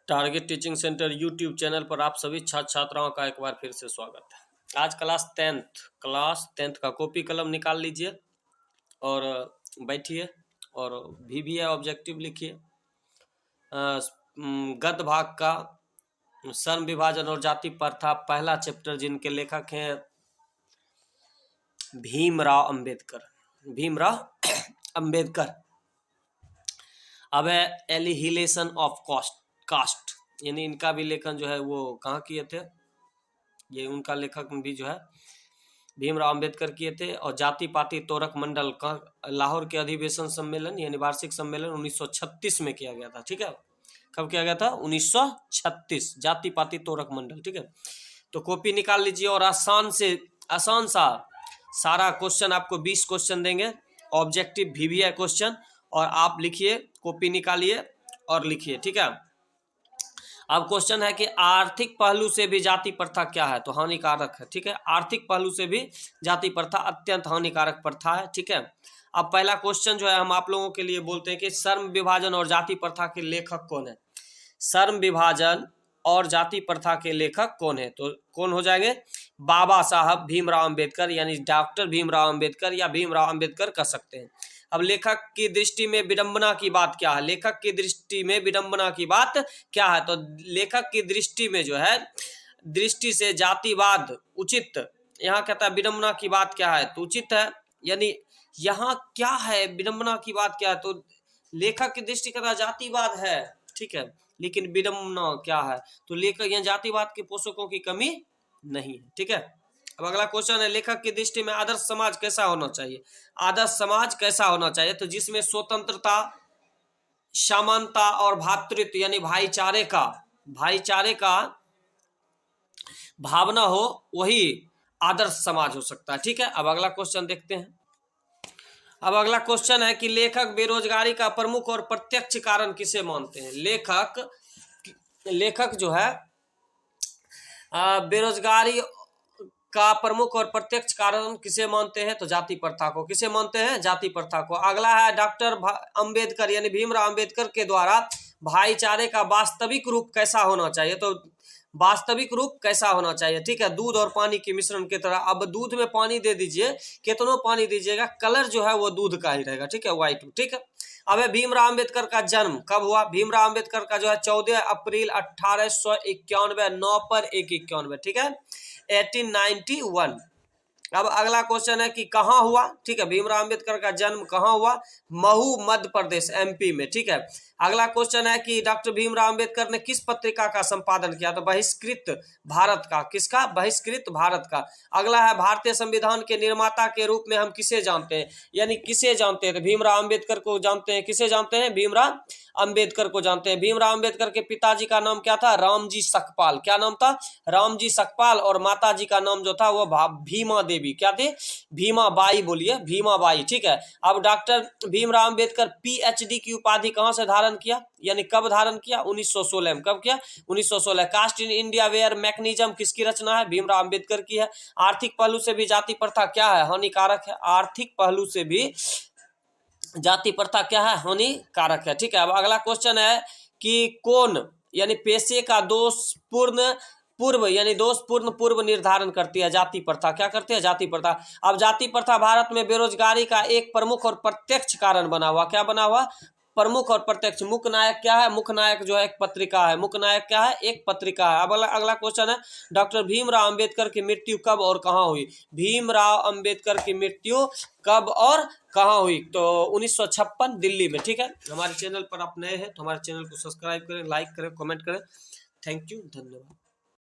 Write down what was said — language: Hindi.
Target teaching centre YouTube channel पर आप सभी छात्र छात्राओं का एक बार फिर से स्वागत है। आज क्लास टेंथ का कॉपी कलम निकाल लीजिए और बैठिए और VBA ऑब्जेक्टिव लिखिए। गद्य भाग का श्रम विभाजन और जाति प्रथा पहला चैप्टर, जिनके लेखक हैं भीमराव अंबेडकर। अब है एलिहिलेशन ऑफ कास्ट, यानी इनका भी लेखन जो है वो कहाँ किए थे, ये उनका लेखक भी जो है भीमराव अंबेडकर किए थे। और जाति पाति तोरक मंडल का लाहौर के अधिवेशन सम्मेलन यानी वार्षिक सम्मेलन 1936 में किया गया था। ठीक है, कब किया गया था? 1936, जाति पाति तोरक मंडल। ठीक है, तो कॉपी निकाल लीजिए और आसान सा सारा क्वेश्चन आपको 20 क्वेश्चन देंगे, ऑब्जेक्टिव VBA क्वेश्चन, और आप लिखिए, कॉपी निकालिए और लिखिए। ठीक है, अब क्वेश्चन है कि आर्थिक पहलू से भी जाति प्रथा क्या है? तो हानिकारक है। ठीक है, आर्थिक पहलू से भी जाति प्रथा अत्यंत हानिकारक प्रथा है। ठीक है, अब पहला क्वेश्चन जो है हम आप लोगों के लिए बोलते हैं कि श्रम विभाजन और जाति प्रथा के लेखक कौन है? श्रम विभाजन और जाति प्रथा के लेखक कौन है? तो कौन हो जाएंगे? बाबा साहब भीमराव अंबेडकर, यानी डॉक्टर भीमराव अंबेडकर या भीमराव अंबेडकर कह सकते हैं। अब लेखक की दृष्टि में विडंबना की बात क्या है? लेखक की दृष्टि में विडंबना की बात क्या है? तो लेखक की दृष्टि में जो है, दृष्टि से जातिवाद उचित, यहाँ कहता है विडंबना की बात क्या है? तो उचित है, यानी यहाँ क्या है, विडंबना की बात क्या है? तो लेखक की दृष्टि कहता है जातिवाद है। ठीक है, लेकिन विडंबना क्या है? तो लेखक यहाँ जातिवाद के पोषकों की कमी नहीं है। ठीक है, अब अगला क्वेश्चन है, लेखक की दृष्टि में आदर्श समाज कैसा होना चाहिए? आदर्श समाज कैसा होना चाहिए? तो जिसमें स्वतंत्रता, समानता और भ्रातृत्व यानी भाईचारे का भावना हो, वही आदर्श समाज हो सकता है। ठीक है, अब अगला क्वेश्चन देखते हैं। अब अगला क्वेश्चन है कि लेखक बेरोजगारी का प्रमुख और प्रत्यक्ष कारण किसे मानते हैं? लेखक जो है बेरोजगारी का प्रमुख और प्रत्यक्ष कारण किसे मानते हैं? तो जाति प्रथा को। किसे मानते हैं? जाति प्रथा को। अगला है डॉक्टर अंबेडकर यानी भीमराव अंबेडकर के द्वारा भाईचारे का वास्तविक रूप कैसा होना चाहिए? तो वास्तविक रूप कैसा होना चाहिए? ठीक है, दूध और पानी के मिश्रण की तरह। अब दूध में पानी दे दीजिए, कितना पानी दीजिएगा, कलर जो है वो दूध का ही रहेगा। ठीक है, व्हाइट। ठीक है, अब है भीमराव अंबेडकर का जन्म कब हुआ? भीमराव अंबेडकर का जो है 14 अप्रैल 1891, 9 पर 191। ठीक है, 1891। अब अगला क्वेश्चन है कि कहाँ हुआ? ठीक है, भीमराव अंबेडकर का जन्म कहाँ हुआ? महू, मध्य प्रदेश, MP में। ठीक है, अगला क्वेश्चन है कि डॉक्टर भीमराव अंबेडकर ने किस पत्रिका का संपादन किया? तो बहिष्कृत भारत का। किसका? बहिष्कृत भारत का। अगला है भारतीय संविधान के निर्माता के रूप में हम किसे जानते हैं? यानी किसे जानते हैं? तो भीमराव अंबेडकर को जानते हैं। किसे जानते हैं? भीमराव अंबेडकर को जानते हैं। भीमराव अंबेडकर के पिताजी का नाम क्या था? रामजी सकपाल। क्या नाम था? रामजी सकपाल। और माताजी का नाम जो था वो भीमा देवी। क्या थी? भीमा बाई। बोलिए, भीमा बाई। ठीक है, अब डॉक्टर भीमराव अंबेडकर PhD की उपाधि कहां से धारण किया, यानी कब धारण किया? 1916 में। कब किया? 1916। Caste in India their mechanism किसकी रचना है? भीमराव अंबेडकर की है। आर्थिक पहलू से भी जाति प्रथा क्या है? हानिकारक है। आर्थिक पहलू से भी जाति प्रथा क्या है? हानिकारक है। ठीक है, अब अगला क्वेश्चन है कि कौन यानी पेशे का दोषपूर्ण पूर्व निर्धारण करती है? जाति प्रथा। क्या करती है? जाति प्रथा। अब जाति प्रथा भारत में बेरोजगारी का एक प्रमुख और प्रत्यक्ष कारण बना हुआ। क्या बना हुआ? प्रमुख और प्रत्यक्ष। मुख्य नायक क्या है? मुख्य नायक जो है एक पत्रिका है। मुख्य नायक क्या है? एक पत्रिका है। अब अगला क्वेश्चन है, डॉक्टर भीमराव अंबेडकर की मृत्यु कब और कहाँ हुई? भीमराव अंबेडकर की मृत्यु कब और कहाँ हुई? तो 1956 दिल्ली में। ठीक है, हमारे चैनल पर आप नए हैं तो हमारे चैनल को सब्सक्राइब करें, लाइक करें, कमेंट करें। थैंक यू, धन्यवाद।